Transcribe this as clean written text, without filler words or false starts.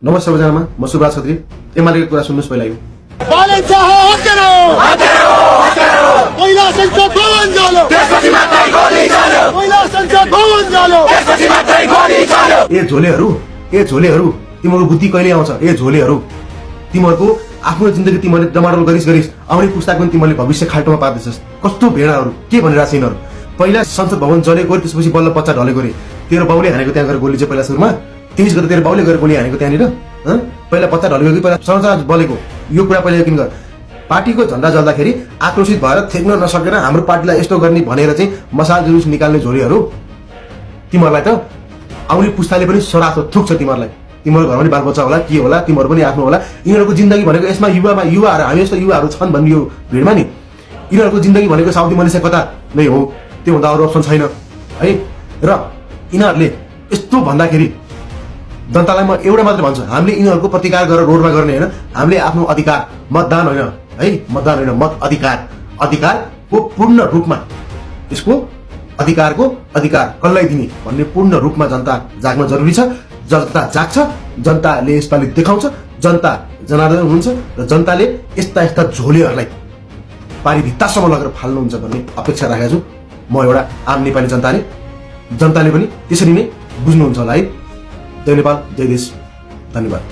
नमस्ते सबैजनामा म सुभाष छत्री एमालेको कुरा सुन्नुस् पहिला यो पहिला संसद भवन जालो त्यसपछि मात्रै गोली चाल्यो पहिला संसद भवन जालो त्यसपछि मात्रै गोली चाल्यो ए झोलेहरू तिम्रो बुद्धि कहिले आउँछ ए झोलेहरू तिमीहरूको आफ्नो जिन्दगी तिमीले डमाडोल गरिस आउने पुस्ताको पनि तिमीले भविष्य खाल्टोमा पार्दैछस् कस्तो भेडाहरू के भनिरहेछ यिनीहरू पहिला संसद भवन जलेको त्यसपछि बल्ल बच्चा ढलेको रे तेरो बाउले हानेको त्यहाँ गएर गोली चाहिँ पहिला सुरुमा तिमीस गएर तेरो बाउले गएर गोली हानेको त्यहाँनिर पहिला बच्चा ढलेको कि पहिला संसार बलेको यो कुरा पहिला यकिन गर पार्टीको झण्डा जल्दाखेरि आक्रोशित भएर थेक्न नसकेर हाम्रो पार्टीलाई यस्तो गर्ने भनेर चाहिँ मसाल जुलुस निकाल्ने झोलीहरू तिमीहरूलाई त आउने पुस्ताले पनि सरासो थुक्छ तिमीहरूलाई तिम्रो घरमा पनि बालबच्चा होला के होला तिमीहरू पनि आफ्नो होला यिनीहरूको जिन्दगी भनेको यसमा युवाहरू हामी यस्तो युवाहरू छन् भन्ने यो भिडमा नि यिनीहरूको जिन्दगी भनेको साउदी मलेसिया कता नै हो त्योभन्दा अरू अप्सन छैन है र यिनीहरूले यस्तो भन्दाखेरि जनतालाई म एउटा मात्र भन्छु हामीले यिनीहरूको प्रतिकार गरेर रोडमा गर्ने होइन हामीले आफ्नो अधिकार मतदान होइन है मतदान होइन मत अधिकारको पूर्ण रूपमा यसको अधिकारको अधिकार कसलाई दिने भन्ने पूर्ण रूपमा जनता जाग्न जरुरी छ जनता जाग्छ जनताले यसपालि देखाउँछ जनता जनार्दन हुनुहुन्छ र जनताले यस्ता झोलेहरूलाई पारी भित्तासम्म लगेर फाल्नुहुन्छ भन्ने अपेक्षा राखेको छु म एउटा आम नेपाली जनताले पनि त्यसरी नै बुझ्नुहुन्छ होला है जय नेपाल जय देश धन्यवाद।